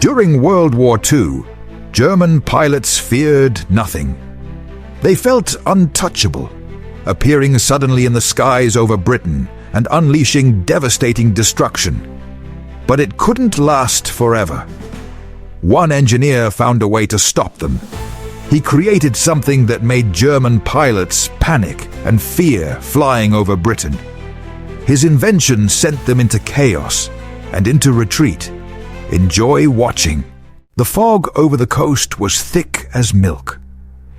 During World War II, German pilots feared nothing. They felt untouchable, appearing suddenly in the skies over Britain and unleashing devastating destruction. But it couldn't last forever. One engineer found a way to stop them. He created something that made German pilots panic and fear flying over Britain. His invention sent them into chaos and into retreat. Enjoy watching. The fog over the coast was thick as milk.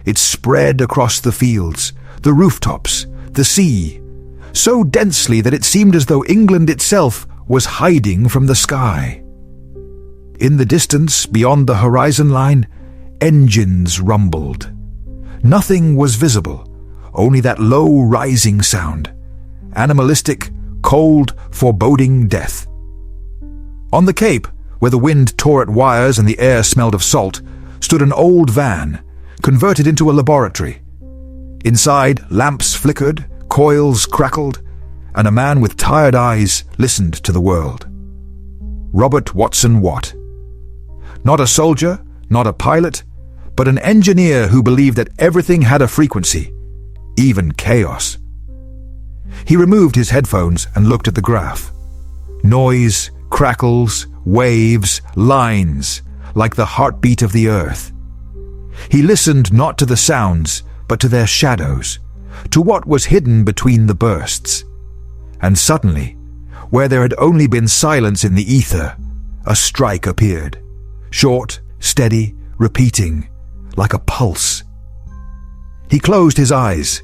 It spread across the fields, the rooftops, the sea, so densely that it seemed as though England itself was hiding from the sky. In the distance, beyond the horizon line, engines rumbled. Nothing was visible, only that low rising sound, animalistic, cold, foreboding death. On the Cape, where the wind tore at wires and the air smelled of salt, stood an old van, converted into a laboratory. Inside, lamps flickered, coils crackled, and a man with tired eyes listened to the world. Robert Watson Watt. Not a soldier, not a pilot, but an engineer who believed that everything had a frequency, even chaos. He removed his headphones and looked at the graph. Noise, crackles, waves, lines, like the heartbeat of the earth. He listened not to the sounds, but to their shadows, to what was hidden between the bursts. And suddenly, where there had only been silence in the ether, a strike appeared, short, steady, repeating, like a pulse. He closed his eyes.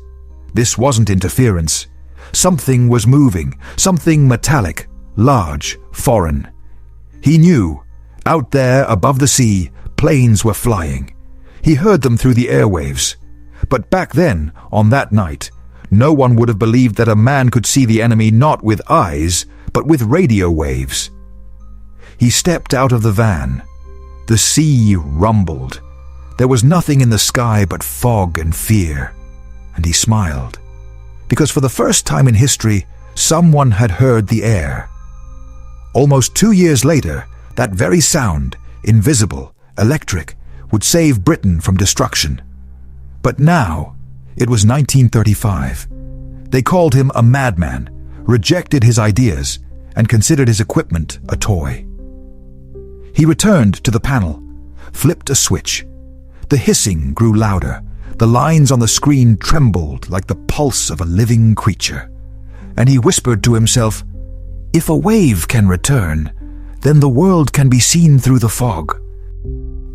This wasn't interference. Something was moving, something metallic, large, foreign. He knew, out there above the sea, planes were flying. He heard them through the airwaves. But back then, on that night, no one would have believed that a man could see the enemy not with eyes, but with radio waves. He stepped out of the van. The sea rumbled. There was nothing in the sky but fog and fear. And he smiled, because for the first time in history, someone had heard the air. Almost 2 years later, that very sound, invisible, electric, would save Britain from destruction. But now, it was 1935. They called him a madman, rejected his ideas, and considered his equipment a toy. He returned to the panel, flipped a switch. The hissing grew louder. The lines on the screen trembled like the pulse of a living creature. And he whispered to himself, "If a wave can return, then the world can be seen through the fog."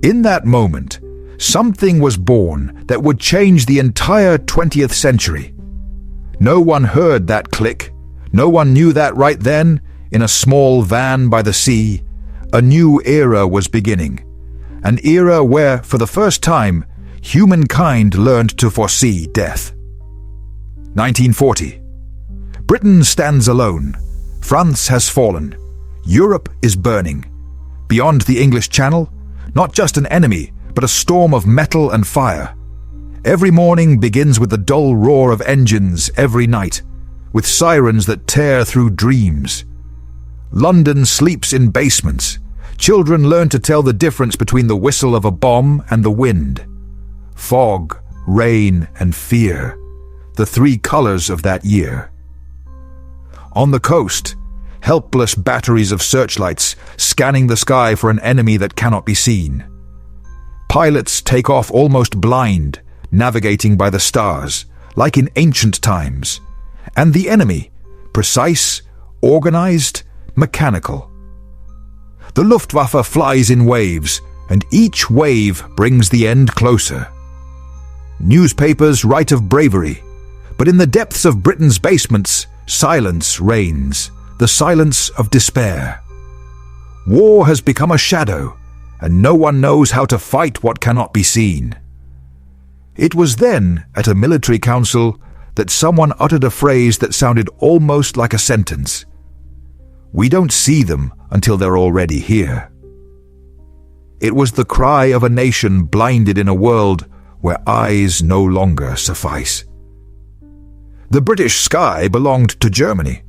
In that moment, something was born that would change the entire 20th century. No one heard that click. No one knew that right then, in a small van by the sea, a new era was beginning. An era where, for the first time, humankind learned to foresee death. 1940. Britain stands alone. France has fallen. Europe is burning. Beyond the English Channel, not just an enemy, but a storm of metal and fire. Every morning begins with the dull roar of engines every night, with sirens that tear through dreams. London sleeps in basements. Children learn to tell the difference between the whistle of a bomb and the wind. Fog, rain, and fear, the three colors of that year. On the coast, helpless batteries of searchlights scanning the sky for an enemy that cannot be seen. Pilots take off almost blind, navigating by the stars, like in ancient times. And the enemy, precise, organized, mechanical. The Luftwaffe flies in waves, and each wave brings the end closer. Newspapers write of bravery, but in the depths of Britain's basements, silence reigns, the silence of despair. War has become a shadow, and no one knows how to fight what cannot be seen. It was then, at a military council, that someone uttered a phrase that sounded almost like a sentence. "We don't see them until they're already here." It was the cry of a nation blinded in a world where eyes no longer suffice. The British sky belonged to Germany,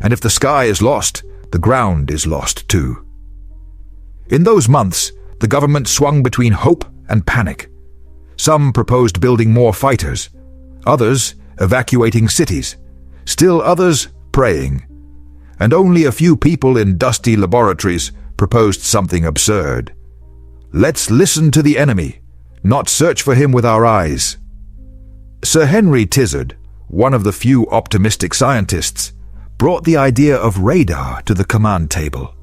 and if the sky is lost, the ground is lost too. In those months, the government swung between hope and panic. Some proposed building more fighters, others evacuating cities, still others praying. And only a few people in dusty laboratories proposed something absurd. Let's listen to the enemy, not search for him with our eyes. Sir Henry Tizard, one of the few optimistic scientists, brought the idea of radar to the command table.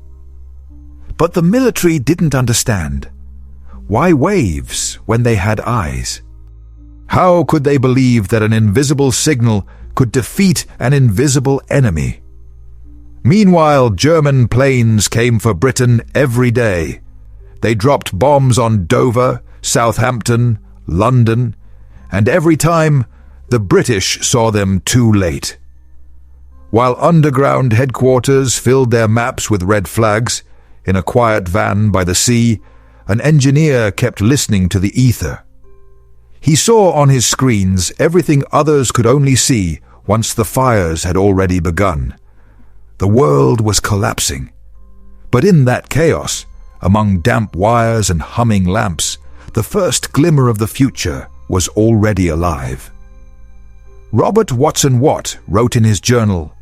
But the military didn't understand. Why waves when they had eyes? How could they believe that an invisible signal could defeat an invisible enemy? Meanwhile, German planes came for Britain every day. They dropped bombs on Dover, Southampton, London, and every time the British saw them too late. While underground headquarters filled their maps with red flags, in a quiet van by the sea, an engineer kept listening to the ether. He saw on his screens everything others could only see once the fires had already begun. The world was collapsing. But in that chaos, among damp wires and humming lamps, the first glimmer of the future was already alive. Robert Watson Watt wrote in his journal,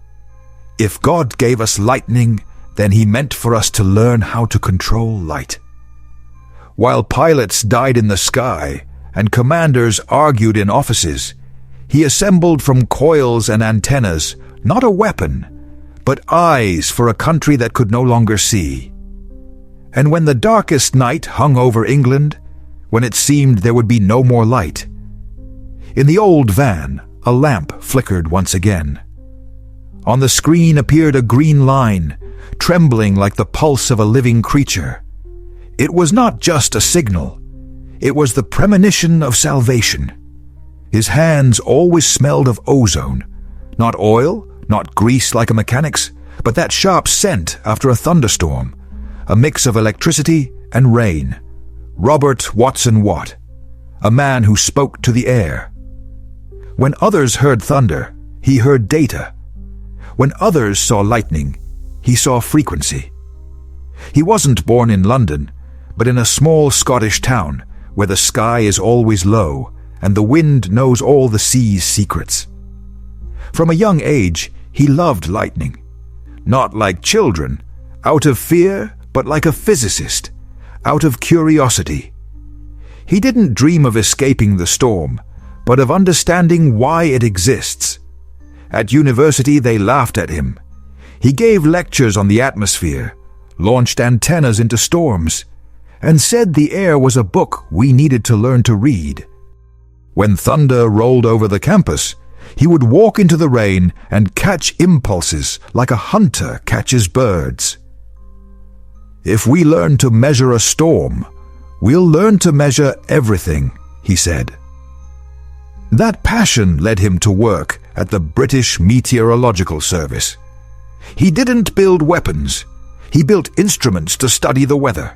"If God gave us lightning, then he meant for us to learn how to control light." While pilots died in the sky and commanders argued in offices, he assembled from coils and antennas not a weapon, but eyes for a country that could no longer see. And when the darkest night hung over England, when it seemed there would be no more light, in the old van, a lamp flickered once again. On the screen appeared a green line, trembling like the pulse of a living creature. It was not just a signal. It was the premonition of salvation. His hands always smelled of ozone, not oil, not grease like a mechanic's, but that sharp scent after a thunderstorm, a mix of electricity and rain. Robert Watson Watt, a man who spoke to the air. When others heard thunder, he heard data. When others saw lightning, he saw frequency. He wasn't born in London, but in a small Scottish town where the sky is always low and the wind knows all the sea's secrets. From a young age, he loved lightning. Not like children, out of fear, but like a physicist, out of curiosity. He didn't dream of escaping the storm, but of understanding why it exists. At university, they laughed at him. He gave lectures on the atmosphere, launched antennas into storms, and said the air was a book we needed to learn to read. When thunder rolled over the campus, he would walk into the rain and catch impulses like a hunter catches birds. "If we learn to measure a storm, we'll learn to measure everything," he said. That passion led him to work at the British Meteorological Service. He didn't build weapons. He built instruments to study the weather.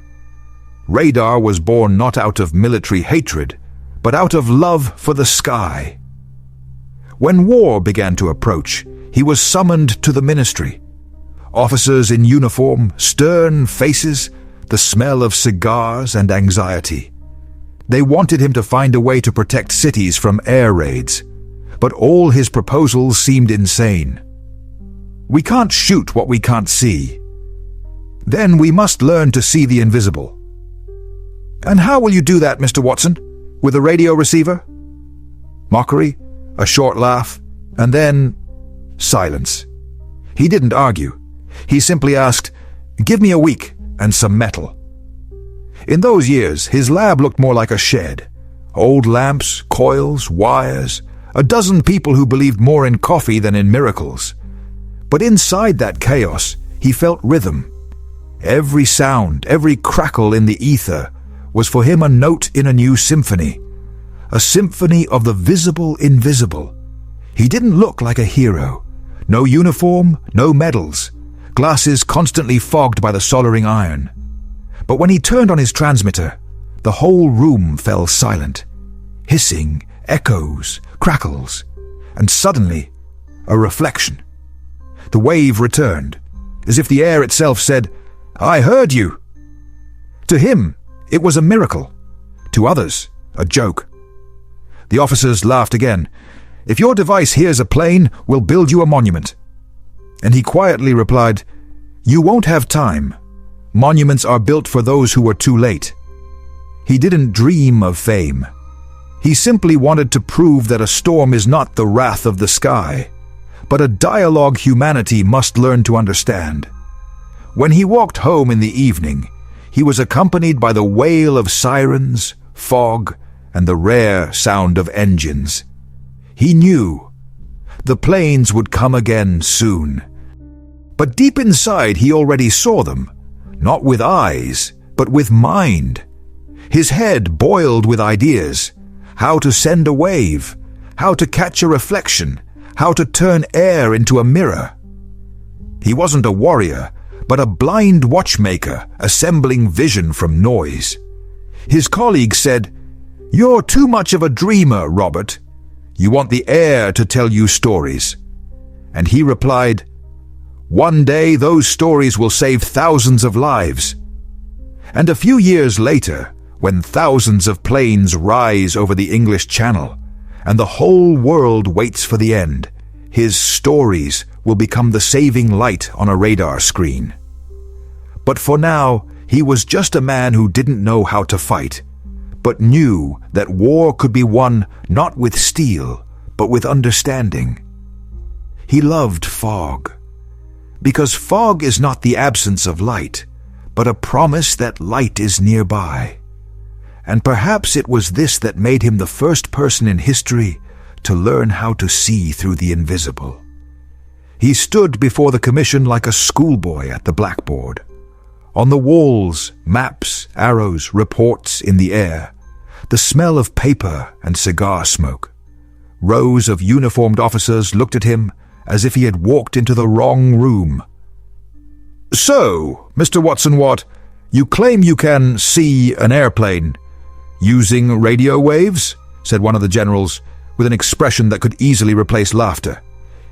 Radar was born not out of military hatred, but out of love for the sky. When war began to approach, he was summoned to the ministry. Officers in uniform, stern faces, the smell of cigars and anxiety. They wanted him to find a way to protect cities from air raids, but all his proposals seemed insane. "We can't shoot what we can't see. Then we must learn to see the invisible." "And how will you do that, Mr. Watson? With a radio receiver?" Mockery, a short laugh, and then silence. He didn't argue. He simply asked, "Give me a week and some metal." In those years, his lab looked more like a shed. Old lamps, coils, wires, a dozen people who believed more in coffee than in miracles. But inside that chaos, he felt rhythm. Every sound, every crackle in the ether was for him a note in a new symphony. A symphony of the visible invisible. He didn't look like a hero. No uniform, no medals, glasses constantly fogged by the soldering iron. But when he turned on his transmitter, the whole room fell silent. Hissing, echoes, crackles, and suddenly, a reflection. The wave returned, as if the air itself said, "I heard you." To him, it was a miracle. To others, a joke. The officers laughed again. "If your device hears a plane, we'll build you a monument." And he quietly replied, "You won't have time. Monuments are built for those who were too late." He didn't dream of fame. He simply wanted to prove that a storm is not the wrath of the sky, but a dialogue humanity must learn to understand. When he walked home in the evening, he was accompanied by the wail of sirens, fog, and the rare sound of engines. He knew the planes would come again soon. But deep inside he already saw them, not with eyes, but with mind. His head boiled with ideas: how to send a wave, how to catch a reflection, how to turn air into a mirror. He wasn't a warrior, but a blind watchmaker assembling vision from noise. His colleagues said, "You're too much of a dreamer, Robert. You want the air to tell you stories." And he replied, "One day those stories will save thousands of lives." And a few years later, when thousands of planes rise over the English Channel and the whole world waits for the end, his stories will become the saving light on a radar screen. But for now, he was just a man who didn't know how to fight, but knew that war could be won not with steel, but with understanding. He loved fog, because fog is not the absence of light, but a promise that light is nearby. And perhaps it was this that made him the first person in history to learn how to see through the invisible. He stood before the commission like a schoolboy at the blackboard. On the walls, maps, arrows, reports in the air, the smell of paper and cigar smoke. Rows of uniformed officers looked at him as if he had walked into the wrong room. "So, Mr. Watson-Watt, you claim you can see an airplane using radio waves?" said one of the generals, with an expression that could easily replace laughter.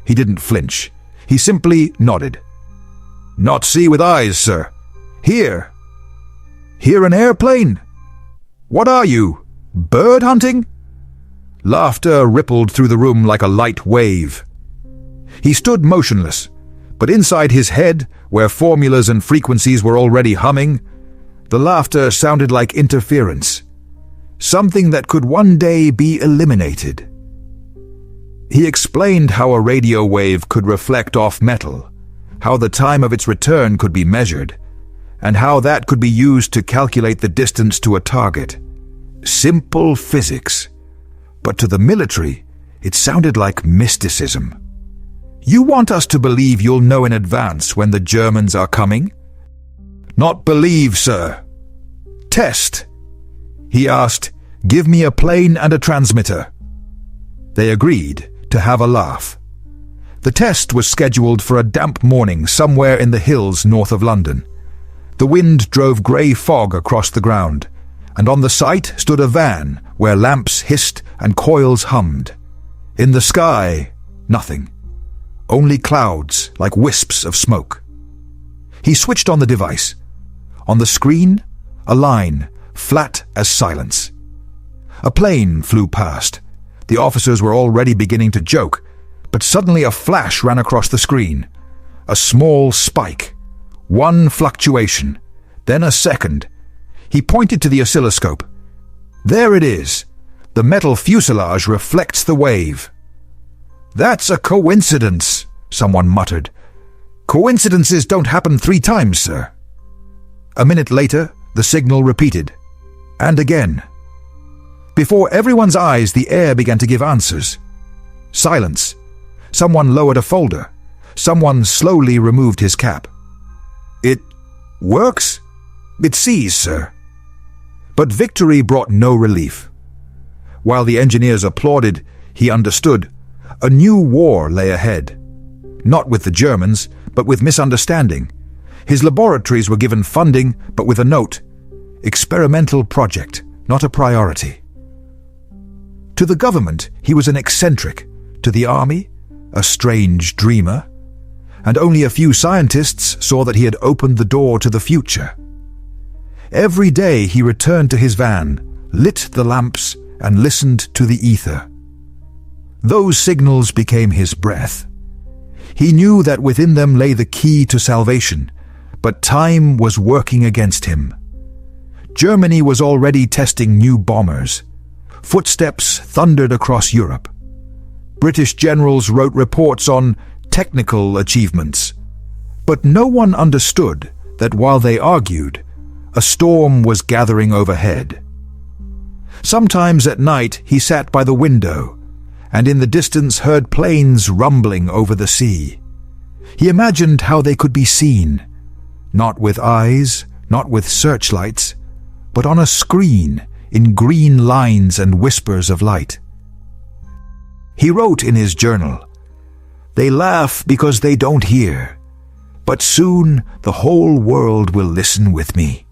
He didn't flinch. He simply nodded. "Not see with eyes, sir. Hear. Hear an airplane? What are you, bird hunting?" Laughter rippled through the room like a light wave. He stood motionless, but inside his head, where formulas and frequencies were already humming, the laughter sounded like interference, something that could one day be eliminated. He explained how a radio wave could reflect off metal, how the time of its return could be measured, and how that could be used to calculate the distance to a target. Simple physics. But to the military, it sounded like mysticism. "You want us to believe you'll know in advance when the Germans are coming?" "Not believe, sir. Test." He asked, "Give me a plane and a transmitter." They agreed to have a laugh. The test was scheduled for a damp morning somewhere in the hills north of London. The wind drove grey fog across the ground, and on the site stood a van where lamps hissed and coils hummed. In the sky, nothing. Only clouds like wisps of smoke. He switched on the device. On the screen, a line, flat as silence. A plane flew past. The officers were already beginning to joke, but suddenly a flash ran across the screen. A small spike. One fluctuation. Then a second. He pointed to the oscilloscope. There it is. The metal fuselage reflects the wave. "That's a coincidence," someone muttered. "Coincidences don't happen 3 times, sir." A minute later, the signal repeated. And again. Before everyone's eyes, the air began to give answers. Silence. Someone lowered a folder. Someone slowly removed his cap. "It works?" "It sees, sir." But victory brought no relief. While the engineers applauded, he understood. A new war lay ahead. Not with the Germans, but with misunderstanding. His laboratories were given funding, but with a note. Experimental project, not a priority. To the government, he was an eccentric. To the army, a strange dreamer. And only a few scientists saw that he had opened the door to the future. Every day he returned to his van, lit the lamps, and listened to the ether. Those signals became his breath. He knew that within them lay the key to salvation, but time was working against him. Germany was already testing new bombers. Footsteps thundered across Europe. British generals wrote reports on technical achievements. But no one understood that while they argued, a storm was gathering overhead. Sometimes at night he sat by the window, and in the distance heard planes rumbling over the sea. He imagined how they could be seen, not with eyes, not with searchlights, but on a screen in green lines and whispers of light. He wrote in his journal, "They laugh because they don't hear, but soon the whole world will listen with me.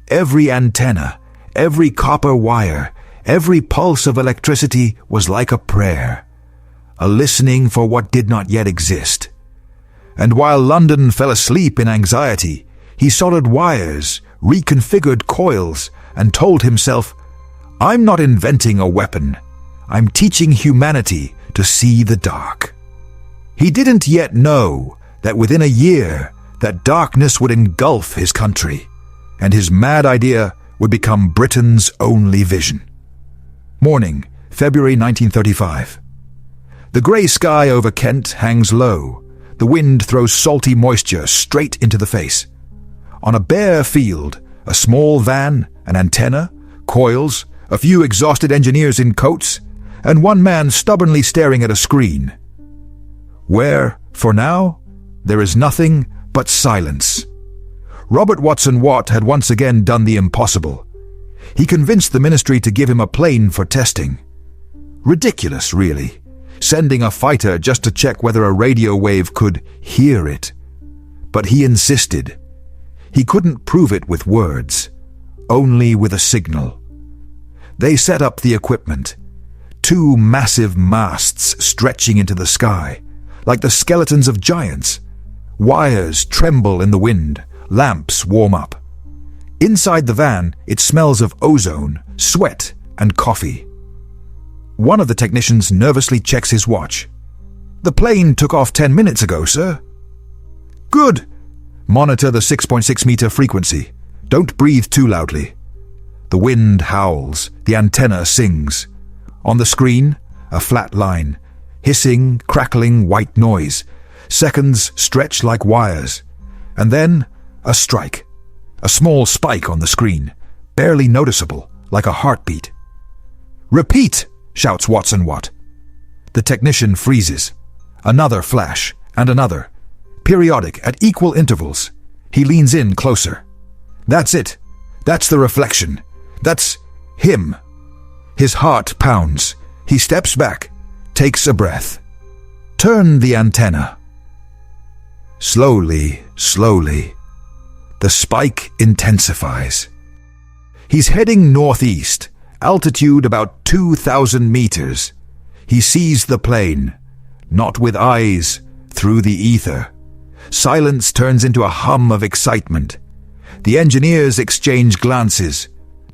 Every antenna, every copper wire, every pulse of electricity was like a prayer, a listening for what did not yet exist. And while London fell asleep in anxiety, he soldered wires, reconfigured coils, and told himself, 'I'm not inventing a weapon. I'm teaching humanity to see the dark.' He didn't yet know that within a year, that darkness would engulf his country, and his mad idea would become Britain's only vision." Morning, February 1935. The grey sky over Kent hangs low. The wind throws salty moisture straight into the face. On a bare field, a small van, an antenna, coils, a few exhausted engineers in coats, and one man stubbornly staring at a screen. Where, for now, there is nothing but silence. Robert Watson Watt had once again done the impossible. He convinced the ministry to give him a plane for testing. Ridiculous, really, sending a fighter just to check whether a radio wave could hear it. But he insisted. He couldn't prove it with words, only with a signal. They set up the equipment. 2 massive masts stretching into the sky, like the skeletons of giants. Wires tremble in the wind, lamps warm up. Inside the van, it smells of ozone, sweat, and coffee. One of the technicians nervously checks his watch. "The plane took off 10 minutes ago, sir." "Good. Monitor the 6.6 meter frequency. Don't breathe too loudly." The wind howls, the antenna sings. On the screen, a flat line, hissing, crackling white noise. Seconds stretch like wires. And then, a strike. A small spike on the screen, barely noticeable, like a heartbeat. "Repeat!" shouts Watson Watt. The technician freezes. Another flash, and another. Periodic, at equal intervals. He leans in closer. That's it. That's the reflection. That's him. His heart pounds. He steps back, takes a breath. "Turn the antenna." Slowly, slowly. The spike intensifies. He's heading northeast, altitude about 2,000 meters. He sees the plane, not with eyes, through the ether. Silence turns into a hum of excitement. The engineers exchange glances.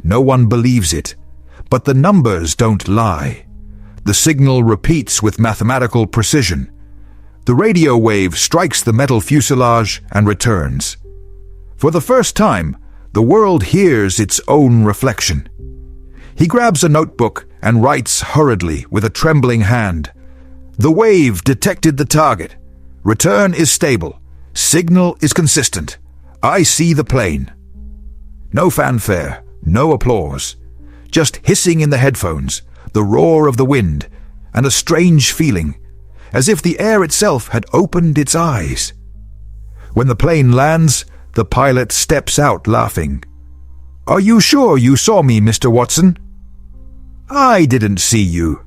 No one believes it, but the numbers don't lie. The signal repeats with mathematical precision. The radio wave strikes the metal fuselage and returns. For the first time, the world hears its own reflection. He grabs a notebook and writes hurriedly with a trembling hand. "The wave detected the target. Return is stable. Signal is consistent. I see the plane." No fanfare, no applause. Just hissing in the headphones, the roar of the wind, and a strange feeling, as if the air itself had opened its eyes. When the plane lands, the pilot steps out laughing. "Are you sure you saw me, Mr. Watson?" "I didn't see you.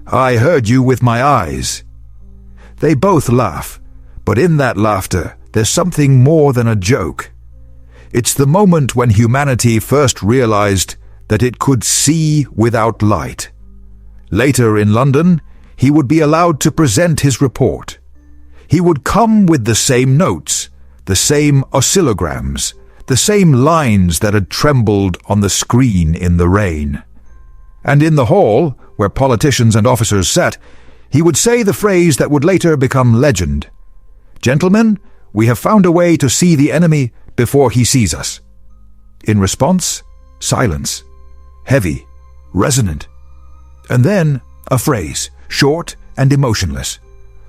I heard you with my eyes." They both laugh, but in that laughter, there's something more than a joke. It's the moment when humanity first realized that it could see without light. Later in London, he would be allowed to present his report. He would come with the same notes, the same oscillograms, the same lines that had trembled on the screen in the rain. And in the hall, where politicians and officers sat, he would say the phrase that would later become legend. "Gentlemen, we have found a way to see the enemy before he sees us." In response, silence. Heavy, resonant. And then a phrase, short and emotionless.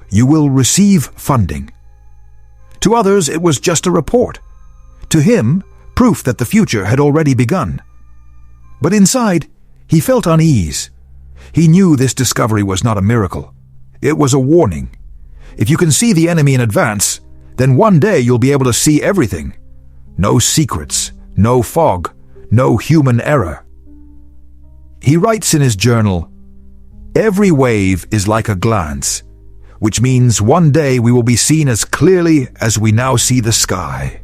"You will receive funding." To others, it was just a report. To him, proof that the future had already begun. But inside, he felt unease. He knew this discovery was not a miracle. It was a warning. If you can see the enemy in advance, then one day you'll be able to see everything. No secrets, no fog, no human error. He writes in his journal, "Every wave is like a glance, which means one day we will be seen as clearly as we now see the sky."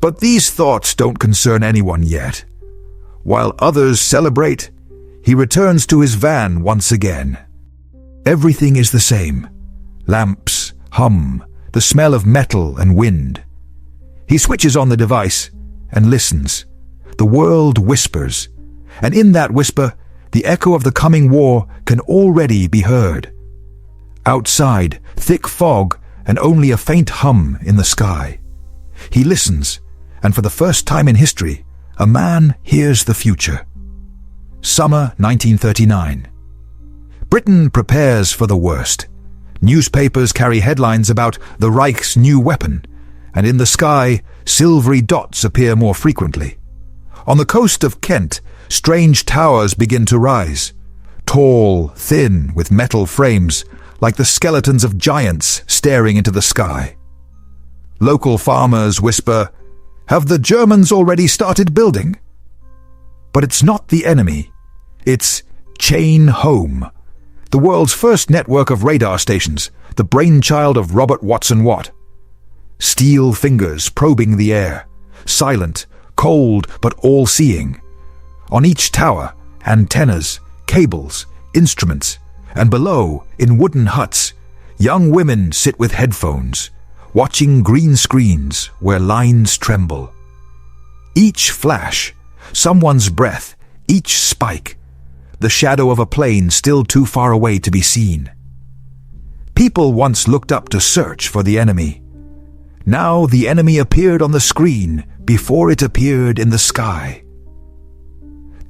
But these thoughts don't concern anyone yet. While others celebrate, he returns to his van once again. Everything is the same. Lamps, hum, the smell of metal and wind. He switches on the device and listens. The world whispers, and in that whisper, the echo of the coming war can already be heard. Outside, thick fog and only a faint hum in the sky. He listens, and for the first time in history, a man hears the future. Summer 1939. Britain prepares for the worst. Newspapers carry headlines about the Reich's new weapon, and in the sky, silvery dots appear more frequently. On the coast of Kent, strange towers begin to rise. Tall, thin, with metal frames, like the skeletons of giants staring into the sky. Local farmers whisper, "Have the Germans already started building?" But it's not the enemy. It's Chain Home, the world's first network of radar stations, the brainchild of Robert Watson Watt. Steel fingers probing the air, silent, cold, but all-seeing. On each tower, antennas, cables, instruments, and below, in wooden huts, young women sit with headphones, watching green screens where lines tremble. Each flash, someone's breath, each spike, the shadow of a plane still too far away to be seen. People once looked up to search for the enemy. Now the enemy appeared on the screen before it appeared in the sky.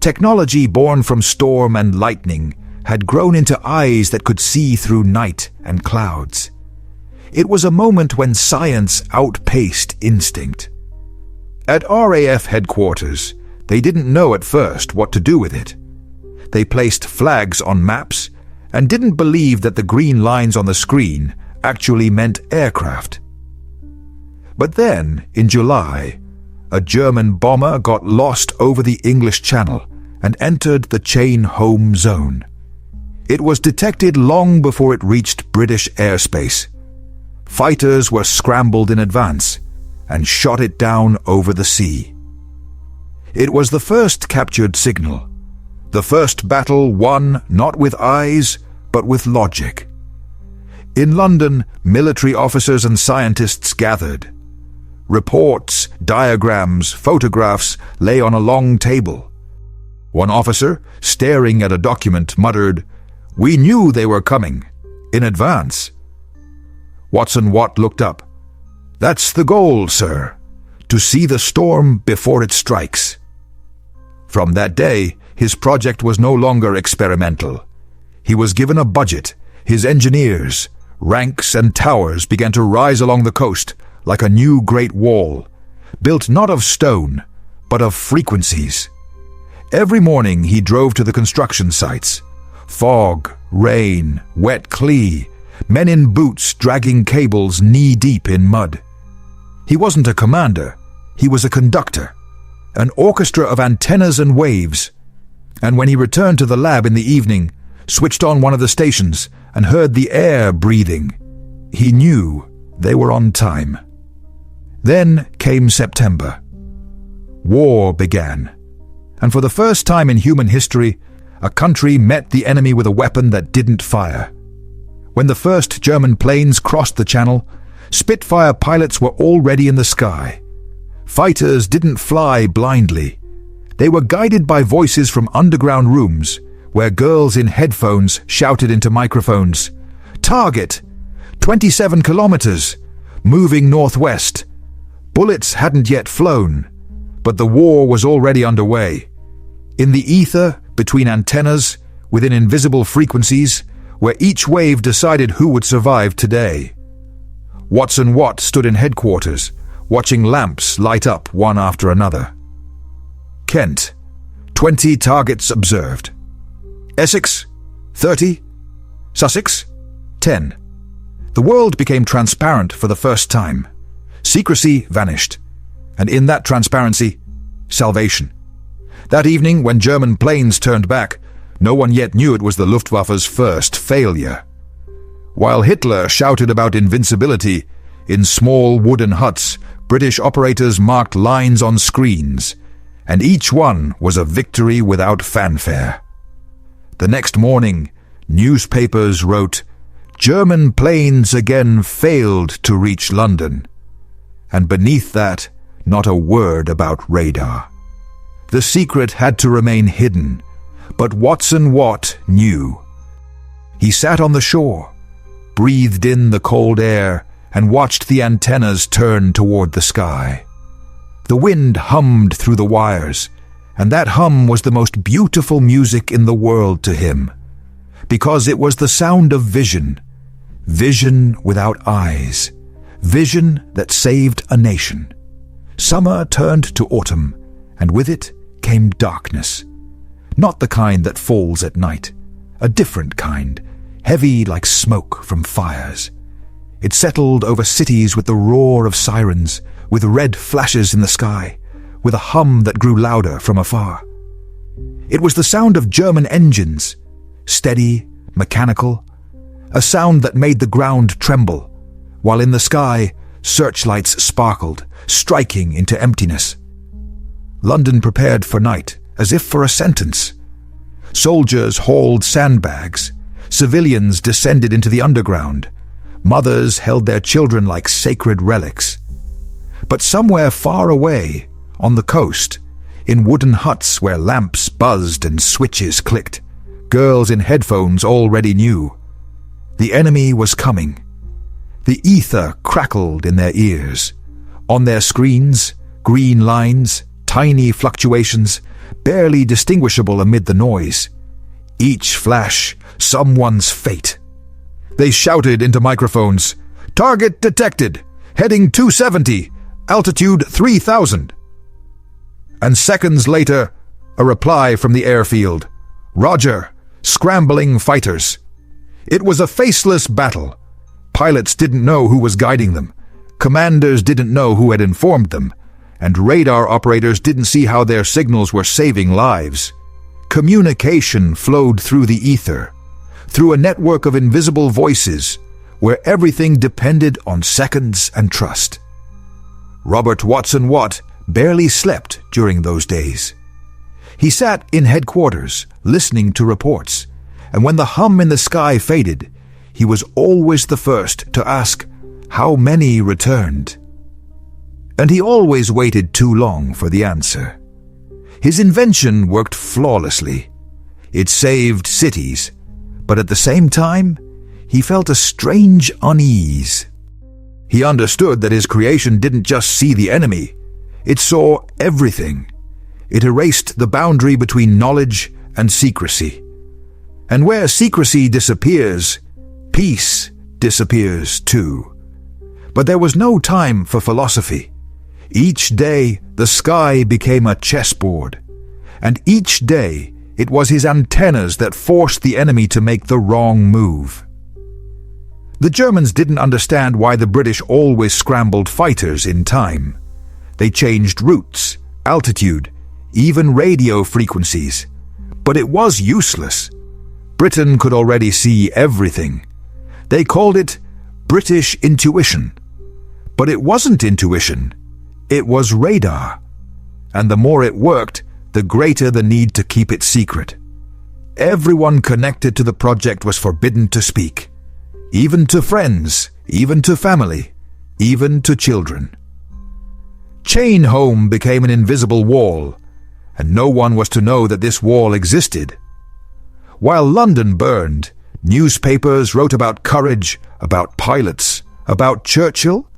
Technology born from storm and lightning had grown into eyes that could see through night and clouds. It was a moment when science outpaced instinct. At RAF headquarters, they didn't know at first what to do with it. They placed flags on maps and didn't believe that the green lines on the screen actually meant aircraft. But then, in July, a German bomber got lost over the English Channel and entered the Chain Home zone. It was detected long before it reached British airspace. Fighters were scrambled in advance and shot it down over the sea. It was the first captured signal, the first battle won not with eyes, but with logic. In London, military officers and scientists gathered. Reports, diagrams, photographs lay on a long table. One officer, staring at a document, muttered, "We knew they were coming, in advance." Watson Watt looked up. "That's the goal, sir, to see the storm before it strikes." From that day, his project was no longer experimental. He was given a budget, his engineers, ranks and towers began to rise along the coast like a new great wall, built not of stone, but of frequencies. Every morning he drove to the construction sites. Fog, rain, wet clee, men in boots dragging cables knee-deep in mud. He wasn't a commander, he was a conductor, an orchestra of antennas and waves. And when he returned to the lab in the evening, switched on one of the stations, and heard the air breathing, he knew they were on time. Then came September. War began, and for the first time in human history, a country met the enemy with a weapon that didn't fire. When the first German planes crossed the Channel, Spitfire pilots were already in the sky. Fighters didn't fly blindly. They were guided by voices from underground rooms, where girls in headphones shouted into microphones, "Target! 27 kilometers! Moving northwest!" Bullets hadn't yet flown, but the war was already underway. In the ether, between antennas, within invisible frequencies, where each wave decided who would survive today. Watson Watt stood in headquarters, watching lamps light up one after another. Kent, 20 targets observed. Essex, 30. Sussex, 10. The world became transparent for the first time. Secrecy vanished, and in that transparency, salvation. That evening, when German planes turned back, no one yet knew it was the Luftwaffe's first failure. While Hitler shouted about invincibility, in small wooden huts, British operators marked lines on screens, and each one was a victory without fanfare. The next morning, newspapers wrote, "German planes again failed to reach London." And beneath that, not a word about radar. The secret had to remain hidden, but Watson Watt knew. He sat on the shore, breathed in the cold air, and watched the antennas turn toward the sky. The wind hummed through the wires, and that hum was the most beautiful music in the world to him, because it was the sound of vision, vision without eyes, vision that saved a nation. Summer turned to autumn, and with it came darkness. Not the kind that falls at night, a different kind, heavy like smoke from fires. It settled over cities with the roar of sirens, with red flashes in the sky, with a hum that grew louder from afar. It was the sound of German engines, steady, mechanical, a sound that made the ground tremble, while in the sky, searchlights sparkled, striking into emptiness. London prepared for night, as if for a sentence. Soldiers hauled sandbags, civilians descended into the underground, mothers held their children like sacred relics. But somewhere far away, on the coast, in wooden huts where lamps buzzed and switches clicked, girls in headphones already knew. The enemy was coming. The ether crackled in their ears. On their screens, green lines, tiny fluctuations, barely distinguishable amid the noise. Each flash, someone's fate. They shouted into microphones, "Target detected! Heading 270! Altitude 3,000! And seconds later, a reply from the airfield, "Roger, scrambling fighters." It was a faceless battle. Pilots didn't know who was guiding them. Commanders didn't know who had informed them. And radar operators didn't see how their signals were saving lives. Communication flowed through the ether, through a network of invisible voices, where everything depended on seconds and trust. Robert Watson Watt barely slept during those days. He sat in headquarters, listening to reports, and when the hum in the sky faded, he was always the first to ask how many returned. And he always waited too long for the answer. His invention worked flawlessly. It saved cities, but at the same time, he felt a strange unease. He understood that his creation didn't just see the enemy, it saw everything. It erased the boundary between knowledge and secrecy. And where secrecy disappears, peace disappears too. But there was no time for philosophy. Each day, the sky became a chessboard, and each day, it was his antennas that forced the enemy to make the wrong move. The Germans didn't understand why the British always scrambled fighters in time. They changed routes, altitude, even radio frequencies. But it was useless. Britain could already see everything. They called it British intuition. But it wasn't intuition. It was radar. And the more it worked, the greater the need to keep it secret. Everyone connected to the project was forbidden to speak. Even to friends, even to family, even to children. Chain Home became an invisible wall, and no one was to know that this wall existed. While London burned, newspapers wrote about courage, about pilots, about Churchill,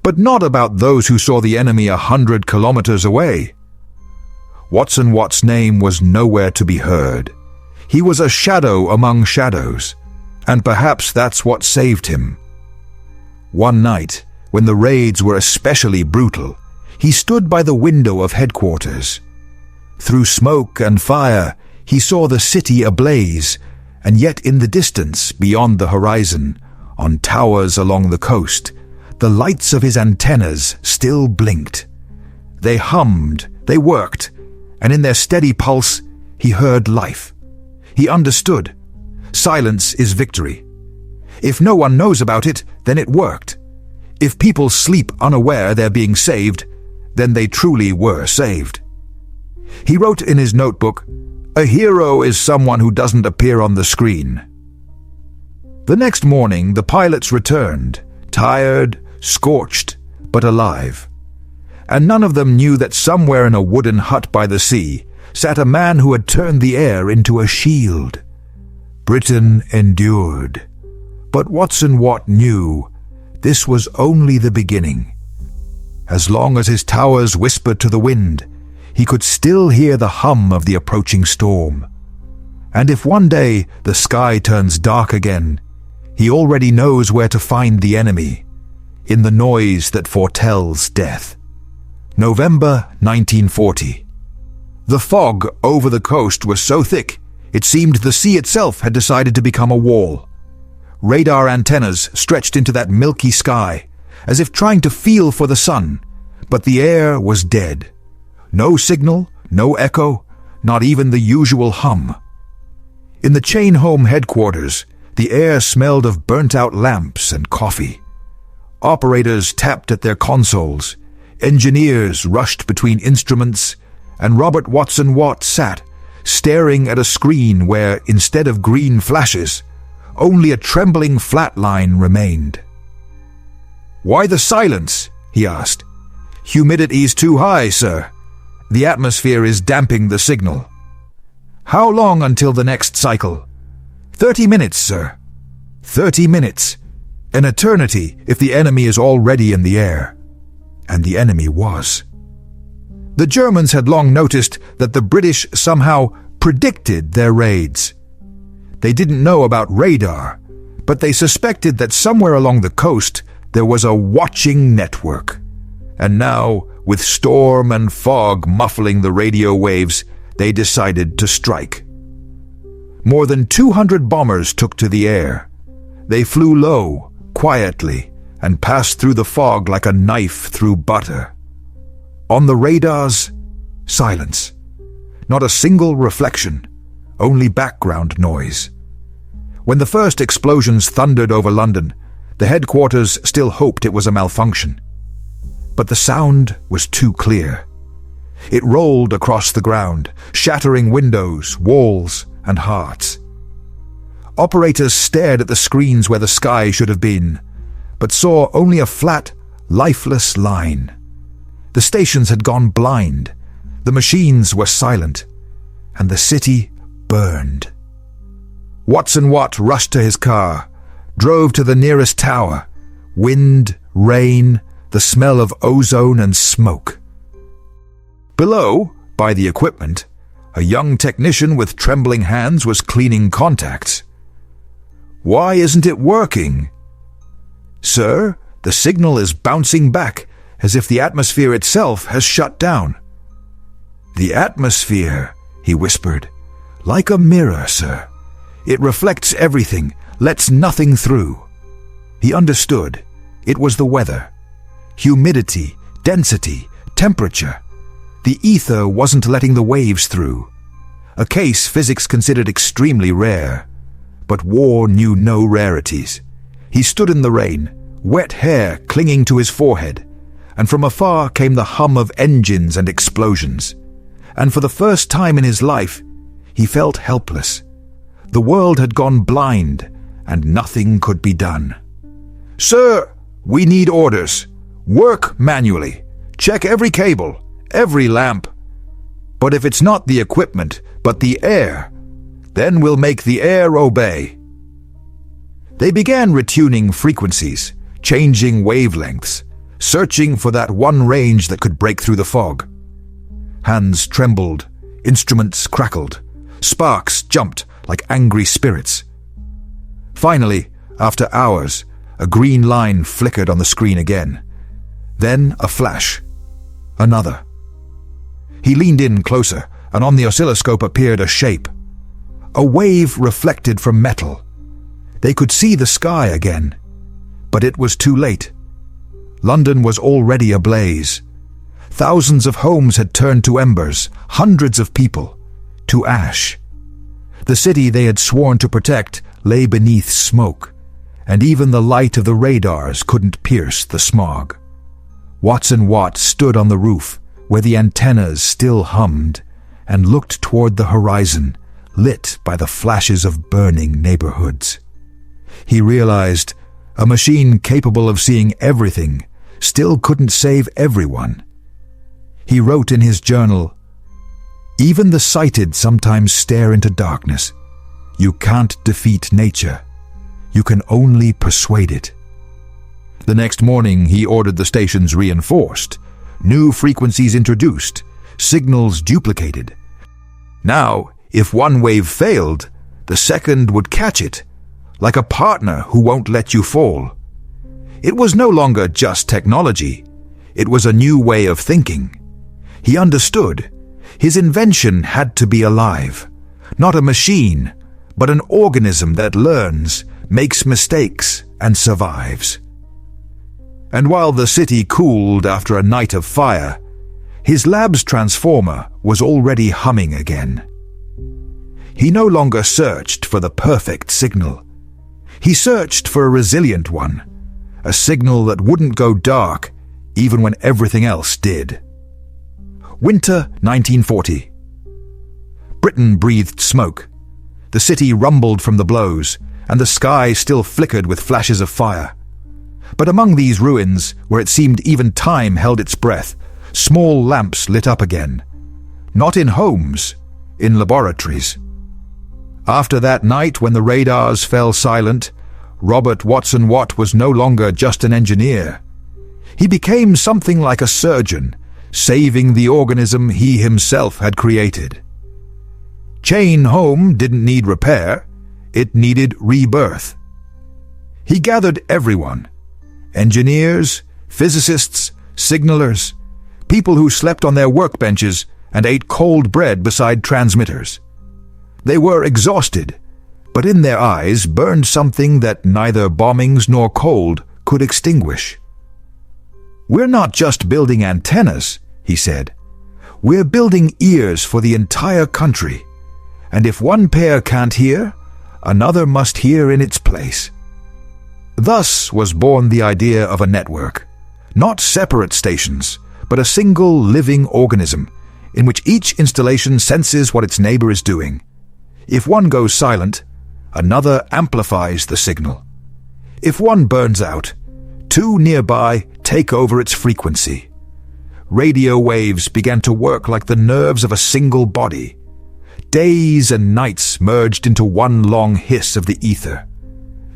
but not about those who saw the enemy 100 kilometers away. Watson Watt's name was nowhere to be heard. He was a shadow among shadows, and perhaps that's what saved him. One night, when the raids were especially brutal, he stood by the window of headquarters. Through smoke and fire, he saw the city ablaze, and yet in the distance, beyond the horizon, on towers along the coast, the lights of his antennas still blinked. They hummed, they worked, and in their steady pulse, he heard life. He understood. Silence is victory. If no one knows about it, then it worked. If people sleep unaware they're being saved, then they truly were saved. He wrote in his notebook, "A hero is someone who doesn't appear on the screen." The next morning, the pilots returned, tired, scorched, but alive. And none of them knew that somewhere in a wooden hut by the sea sat a man who had turned the air into a shield. Britain endured. But Watson Watt knew this was only the beginning. As long as his towers whispered to the wind, he could still hear the hum of the approaching storm. And if one day the sky turns dark again, he already knows where to find the enemy, in the noise that foretells death. November 1940. The fog over the coast was so thick, it seemed the sea itself had decided to become a wall. Radar antennas stretched into that milky sky, as if trying to feel for the sun, but the air was dead. No signal, no echo, not even the usual hum. In the Chain Home headquarters, the air smelled of burnt-out lamps and coffee. Operators tapped at their consoles, engineers rushed between instruments, and Robert Watson Watt sat, staring at a screen where, instead of green flashes, only a trembling flat line remained. "Why the silence?" he asked. "Humidity's too high, sir. The atmosphere is damping the signal." "How long until the next cycle?" 30 minutes, sir." 30 minutes. An eternity if the enemy is already in the air. And the enemy was. The Germans had long noticed that the British somehow predicted their raids. They didn't know about radar, but they suspected that somewhere along the coast there was a watching network. And now, with storm and fog muffling the radio waves, they decided to strike. More than 200 bombers took to the air. They flew low, quietly, and passed through the fog like a knife through butter. On the radars, silence. Not a single reflection, only background noise. When the first explosions thundered over London, the headquarters still hoped it was a malfunction. But the sound was too clear. It rolled across the ground, shattering windows, walls, and hearts. Operators stared at the screens where the sky should have been, but saw only a flat, lifeless line. The stations had gone blind, the machines were silent, and the city burned. Watson Watt rushed to his car, drove to the nearest tower. Wind, rain, the smell of ozone and smoke. Below, by the equipment, a young technician with trembling hands was cleaning contacts. "Why isn't it working?" "Sir, the signal is bouncing back, as if the atmosphere itself has shut down." "The atmosphere," he whispered, "like a mirror, sir. It reflects everything, lets nothing through." He understood. It was the weather. Humidity, density, temperature. The ether wasn't letting the waves through. A case physics considered extremely rare. But war knew no rarities. He stood in the rain, wet hair clinging to his forehead, and from afar came the hum of engines and explosions. And for the first time in his life, he felt helpless. The world had gone blind, and nothing could be done. "Sir, we need orders. Work manually. Check every cable, every lamp. But if it's not the equipment, but the air, then we'll make the air obey." They began retuning frequencies, changing wavelengths, searching for that one range that could break through the fog. Hands trembled, instruments crackled, sparks jumped like angry spirits. Finally, after hours, a green line flickered on the screen again. Then a flash. Another. He leaned in closer, and on the oscilloscope appeared a shape. A wave reflected from metal. They could see the sky again, but it was too late. London was already ablaze. Thousands of homes had turned to embers, hundreds of people to ash. The city they had sworn to protect lay beneath smoke, and even the light of the radars couldn't pierce the smog. Watson Watt stood on the roof, where the antennas still hummed, and looked toward the horizon, lit by the flashes of burning neighborhoods. He realized a machine capable of seeing everything still couldn't save everyone. He wrote in his journal, "Even the sighted sometimes stare into darkness. You can't defeat nature. You can only persuade it." The next morning he ordered the stations reinforced, new frequencies introduced, signals duplicated. Now, if one wave failed, the second would catch it, like a partner who won't let you fall. It was no longer just technology. It was a new way of thinking. He understood. His invention had to be alive. Not a machine, but an organism that learns, makes mistakes, and survives. And while the city cooled after a night of fire, his lab's transformer was already humming again. He no longer searched for the perfect signal. He searched for a resilient one, a signal that wouldn't go dark even when everything else did. Winter 1940. Britain breathed smoke. The city rumbled from the blows, and the sky still flickered with flashes of fire. But among these ruins, where it seemed even time held its breath, small lamps lit up again. Not in homes, in laboratories. After that night when the radars fell silent, Robert Watson Watt was no longer just an engineer. He became something like a surgeon, saving the organism he himself had created. Chain Home didn't need repair, it needed rebirth. He gathered everyone, engineers, physicists, signalers, people who slept on their workbenches and ate cold bread beside transmitters. They were exhausted, but in their eyes burned something that neither bombings nor cold could extinguish. "We're not just building antennas," he said. "We're building ears for the entire country. And if one pair can't hear, another must hear in its place." Thus was born the idea of a network, not separate stations, but a single living organism in which each installation senses what its neighbor is doing. If one goes silent, another amplifies the signal. If one burns out, two nearby take over its frequency. Radio waves began to work like the nerves of a single body. Days and nights merged into one long hiss of the ether.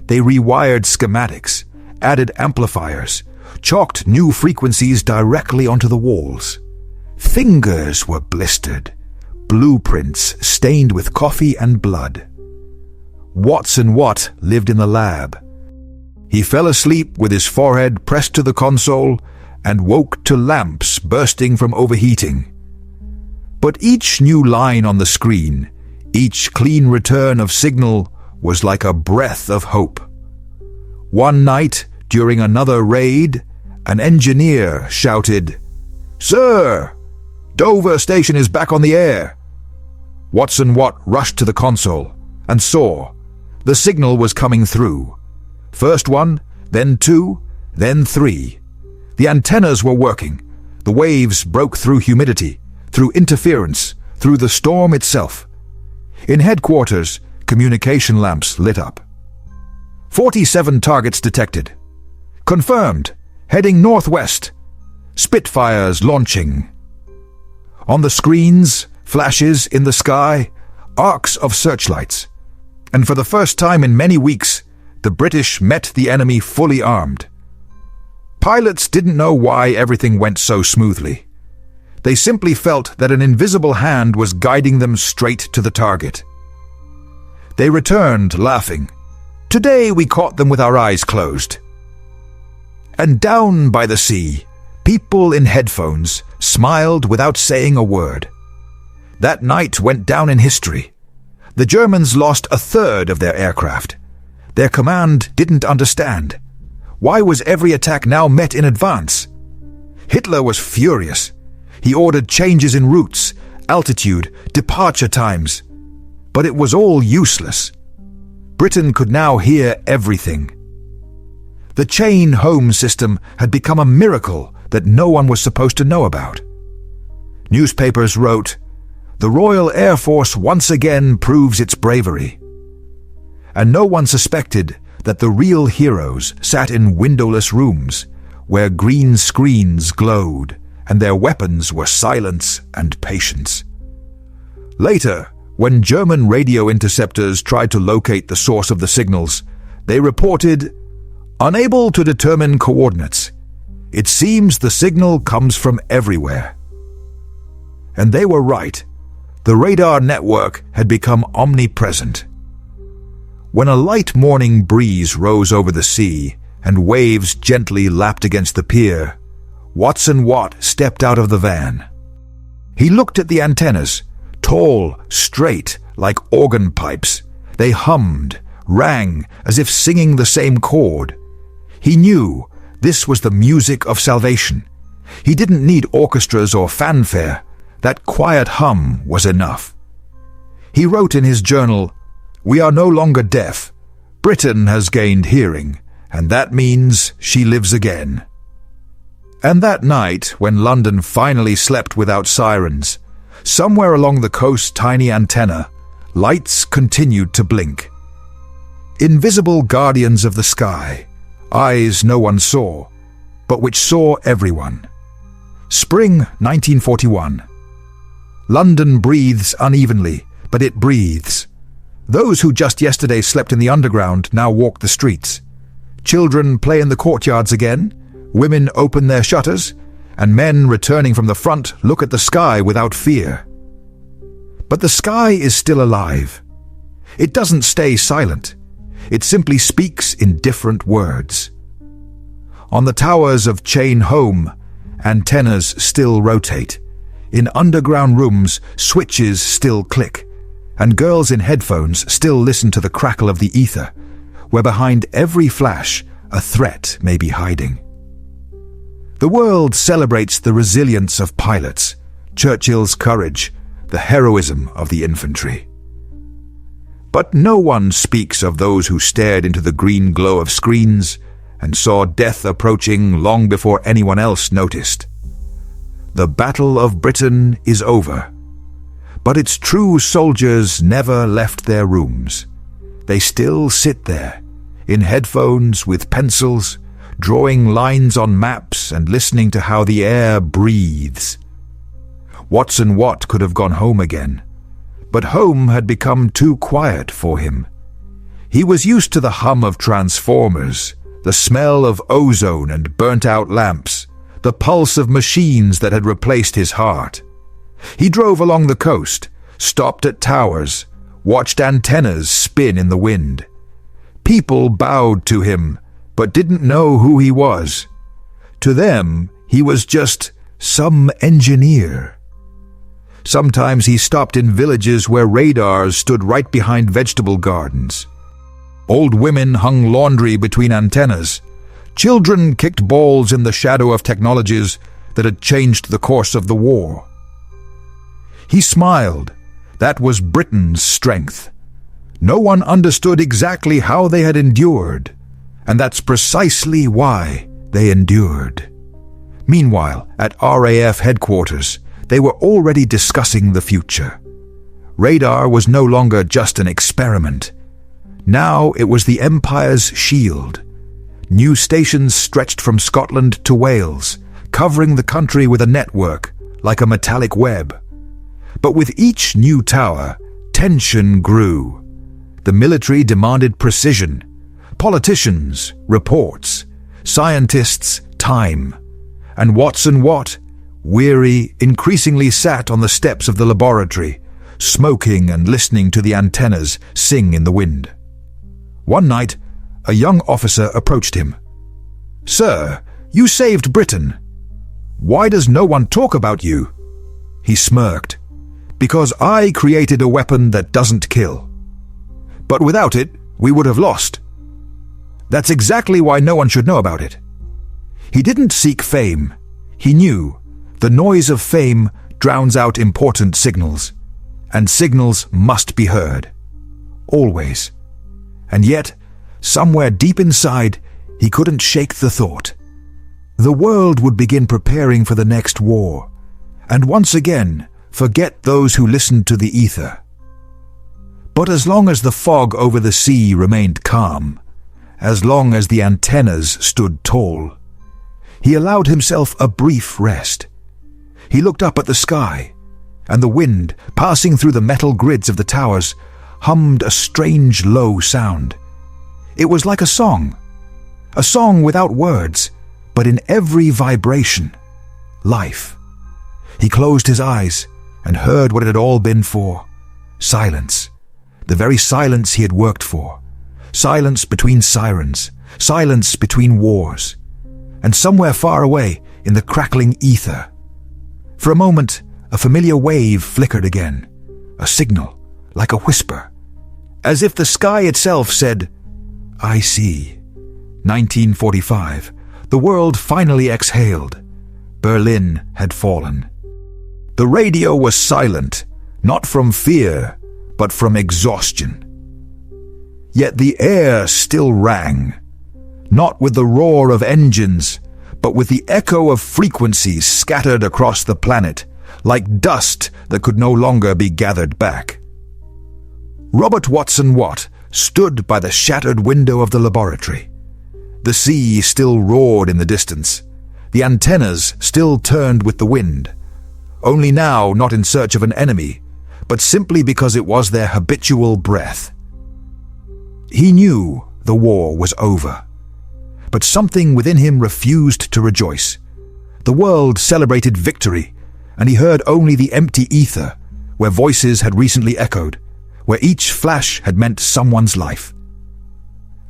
They rewired schematics, added amplifiers, chalked new frequencies directly onto the walls. Fingers were blistered, blueprints stained with coffee and blood. Watson Watt lived in the lab. He fell asleep with his forehead pressed to the console and woke to lamps bursting from overheating. But each new line on the screen, each clean return of signal, was like a breath of hope. One night, during another raid, an engineer shouted, "Sir, Dover Station is back on the air." Watson Watt rushed to the console and saw the signal was coming through. First one, then two, then three. The antennas were working. The waves broke through humidity, through interference, through the storm itself. In headquarters, communication lamps lit up. 47 targets detected. Confirmed, heading northwest. Spitfires launching. On the screens, flashes in the sky, arcs of searchlights. And for the first time in many weeks, the British met the enemy fully armed. Pilots didn't know why everything went so smoothly. They simply felt that an invisible hand was guiding them straight to the target. They returned, laughing. Today we caught them with our eyes closed. And down by the sea, people in headphones smiled without saying a word. That night went down in history. The Germans lost a third of their aircraft. Their command didn't understand. Why was every attack now met in advance? Hitler was furious. He ordered changes in routes, altitude, departure times. But it was all useless. Britain could now hear everything. The chain home system had become a miracle that no one was supposed to know about. Newspapers wrote, "The Royal Air Force once again proves its bravery." And no one suspected that the real heroes sat in windowless rooms where green screens glowed and their weapons were silence and patience. Later, when German radio interceptors tried to locate the source of the signals, they reported, "Unable to determine coordinates. It seems the signal comes from everywhere." And they were right. The radar network had become omnipresent. When a light morning breeze rose over the sea and waves gently lapped against the pier, Watson Watt stepped out of the van. He looked at the antennas, tall, straight, like organ pipes. They hummed, rang, as if singing the same chord. He knew this was the music of salvation. He didn't need orchestras or fanfare. That quiet hum was enough. He wrote in his journal, "We are no longer deaf. Britain has gained hearing, and that means she lives again." And that night, when London finally slept without sirens, somewhere along the coast's tiny antenna, lights continued to blink. Invisible guardians of the sky, eyes no one saw, but which saw everyone. Spring 1941. London breathes unevenly, but it breathes. Those who just yesterday slept in the underground now walk the streets. Children play in the courtyards again, women open their shutters, and men returning from the front look at the sky without fear. But the sky is still alive. It doesn't stay silent. It simply speaks in different words. On the towers of Chain Home, antennas still rotate. In underground rooms, switches still click, and girls in headphones still listen to the crackle of the ether, where behind every flash a threat may be hiding. The world celebrates the resilience of pilots, Churchill's courage, the heroism of the infantry. But no one speaks of those who stared into the green glow of screens and saw death approaching long before anyone else noticed. The Battle of Britain is over, but its true soldiers never left their rooms. They still sit there, in headphones with pencils, drawing lines on maps and listening to how the air breathes. Watson Watt could have gone home again, but home had become too quiet for him. He was used to the hum of transformers, the smell of ozone and burnt-out lamps, the pulse of machines that had replaced his heart. He drove along the coast, stopped at towers, watched antennas spin in the wind. People bowed to him, but didn't know who he was. To them, he was just some engineer. Sometimes he stopped in villages where radars stood right behind vegetable gardens. Old women hung laundry between antennas. Children kicked balls in the shadow of technologies that had changed the course of the war. He smiled. That was Britain's strength. No one understood exactly how they had endured, and that's precisely why they endured. Meanwhile, at RAF headquarters, they were already discussing the future. Radar was no longer just an experiment. Now it was the Empire's shield. New stations stretched from Scotland to Wales, covering the country with a network like a metallic web. But with each new tower, tension grew. The military demanded precision, politicians, reports, scientists, time. And Watson Watt, weary, increasingly sat on the steps of the laboratory, smoking and listening to the antennas sing in the wind. One night, a young officer approached him. "Sir, you saved Britain. Why does no one talk about you?" He smirked. "Because I created a weapon that doesn't kill. But without it, we would have lost. That's exactly why no one should know about it." He didn't seek fame. He knew the noise of fame drowns out important signals, and signals must be heard. Always. And yet, somewhere deep inside, he couldn't shake the thought. The world would begin preparing for the next war, and once again forget those who listened to the ether. But as long as the fog over the sea remained calm, as long as the antennas stood tall, he allowed himself a brief rest. He looked up at the sky, and the wind, passing through the metal grids of the towers, hummed a strange low sound. It was like a song without words, but in every vibration, life. He closed his eyes and heard what it had all been for. Silence. The very silence he had worked for. Silence between sirens. Silence between wars. And somewhere far away, in the crackling ether, for a moment, a familiar wave flickered again. A signal, like a whisper. As if the sky itself said, "I see." 1945. The world finally exhaled. Berlin had fallen. The radio was silent, not from fear, but from exhaustion. Yet the air still rang, not with the roar of engines, but with the echo of frequencies scattered across the planet, like dust that could no longer be gathered back. Robert Watson Watt stood by the shattered window of the laboratory. The sea still roared in the distance. The antennas still turned with the wind, only now not in search of an enemy, but simply because it was their habitual breath. He knew the war was over, but something within him refused to rejoice. The world celebrated victory, and he heard only the empty ether, where voices had recently echoed, where each flash had meant someone's life.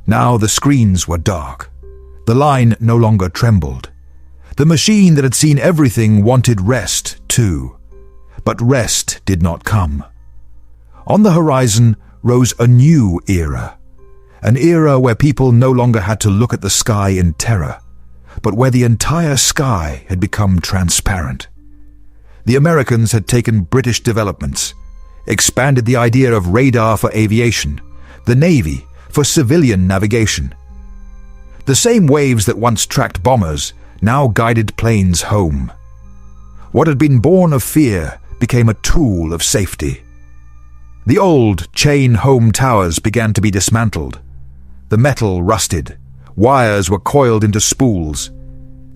Now the screens were dark. The line no longer trembled. The machine that had seen everything wanted rest too, but rest did not come. On the horizon rose a new era, an era where people no longer had to look at the sky in terror, but where the entire sky had become transparent. The Americans had taken British developments, expanded the idea of radar for aviation, the Navy for civilian navigation. The same waves that once tracked bombers now guided planes home. What had been born of fear became a tool of safety. The old chain home towers began to be dismantled. The metal rusted, wires were coiled into spools,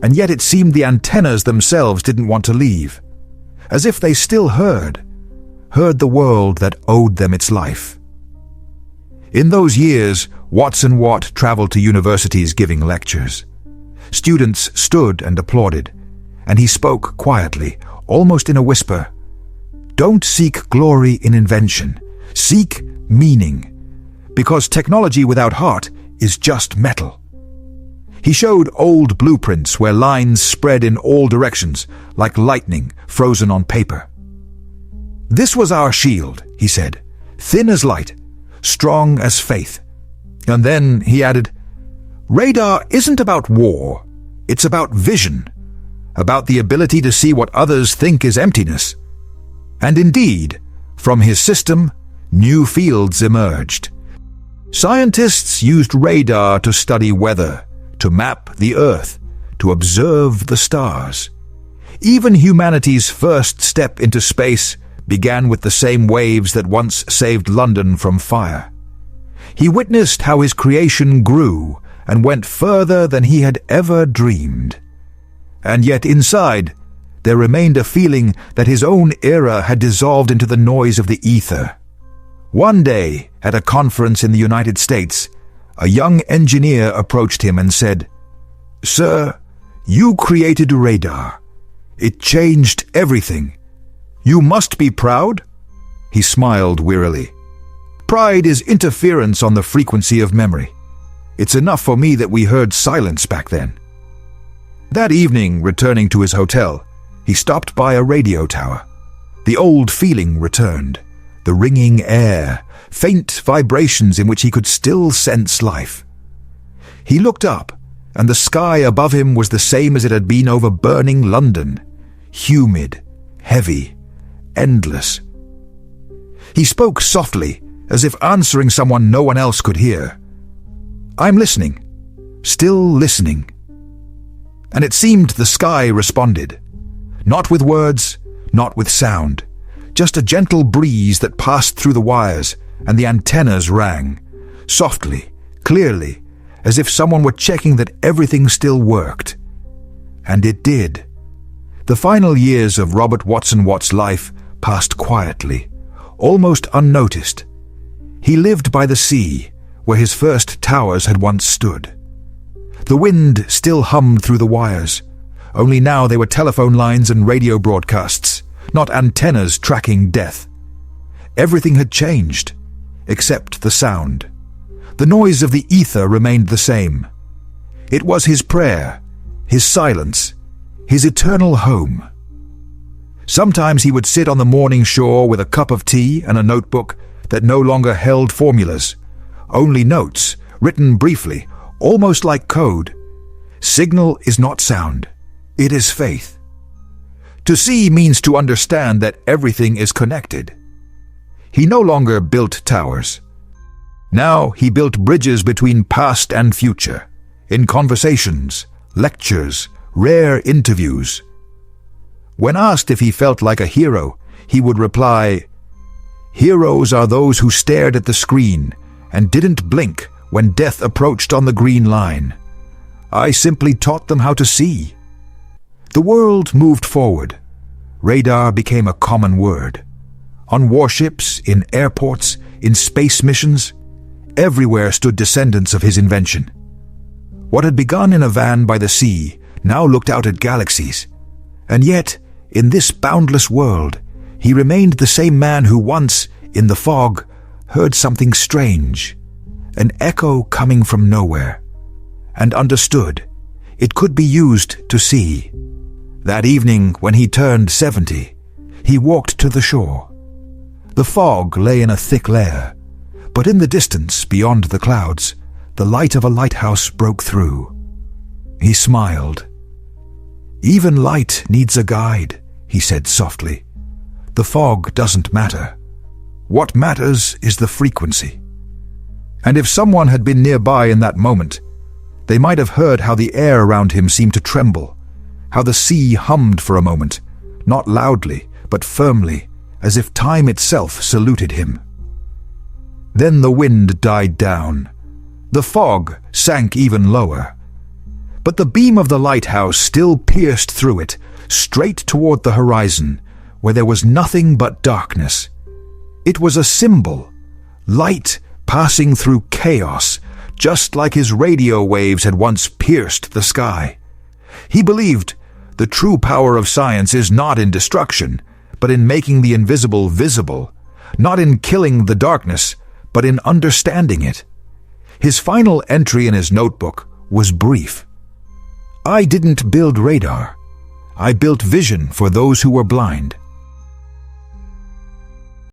and yet it seemed the antennas themselves didn't want to leave, as if they still heard the world that owed them its life. In those years, Watson Watt traveled to universities giving lectures. Students stood and applauded, and he spoke quietly, almost in a whisper. Don't seek glory in invention, seek meaning, because technology without heart is just metal. He showed old blueprints where lines spread in all directions, like lightning frozen on paper. This was our shield, he said, thin as light, strong as faith. And then he added, radar isn't about war, it's about vision, about the ability to see what others think is emptiness. And indeed, from his system, new fields emerged. Scientists used radar to study weather, to map the Earth, to observe the stars. Even humanity's first step into space began with the same waves that once saved London from fire. He witnessed how his creation grew and went further than he had ever dreamed. and yet inside, there remained a feeling that his own era had dissolved into the noise of the ether. One day, at a conference in the United States, a young engineer approached him and said, "Sir, you created radar. It changed everything. You must be proud?" He smiled wearily. "Pride is interference on the frequency of memory. It's enough for me that we heard silence back then." That evening, returning to his hotel, he stopped by a radio tower. The old feeling returned, the ringing air, faint vibrations in which he could still sense life. He looked up, and the sky above him was the same as it had been over burning London, humid, heavy, endless. He spoke softly, as if answering someone no one else could hear. "I'm listening, still listening." And it seemed the sky responded. Not with words, not with sound, just a gentle breeze that passed through the wires, and the antennas rang, softly, clearly, as if someone were checking that everything still worked. And it did. The final years of Robert Watson Watt's life passed quietly, almost unnoticed. He lived by the sea, where his first towers had once stood. The wind still hummed through the wires, only now they were telephone lines and radio broadcasts, not antennas tracking death. Everything had changed, except the sound. The noise of the ether remained the same. It was his prayer, his silence, his eternal home. Sometimes he would sit on the morning shore with a cup of tea and a notebook that no longer held formulas, only notes, written briefly, almost like code. Signal is not sound, it is faith. To see means to understand that everything is connected. He no longer built towers. Now he built bridges between past and future, in conversations, lectures, rare interviews. When asked if he felt like a hero, he would reply, "Heroes are those who stared at the screen and didn't blink when death approached on the green line. I simply taught them how to see." The world moved forward. Radar became a common word. On warships, in airports, in space missions, everywhere stood descendants of his invention. What had begun in a van by the sea now looked out at galaxies. And yet, in this boundless world, he remained the same man who once, in the fog, heard something strange, an echo coming from nowhere, and understood it could be used to see. That evening, when he turned 70, he walked to the shore. The fog lay in a thick layer, but in the distance, beyond the clouds, the light of a lighthouse broke through. He smiled. "Even light needs a guide," he said softly. "The fog doesn't matter. What matters is the frequency." And if someone had been nearby in that moment, they might have heard how the air around him seemed to tremble, how the sea hummed for a moment, not loudly, but firmly, as if time itself saluted him. Then the wind died down. The fog sank even lower. But the beam of the lighthouse still pierced through it, straight toward the horizon, where there was nothing but darkness. It was a symbol, light passing through chaos, just like his radio waves had once pierced the sky. He believed the true power of science is not in destruction, but in making the invisible visible, not in killing the darkness, but in understanding it. His final entry in his notebook was brief. "I didn't build radar. I built vision for those who were blind."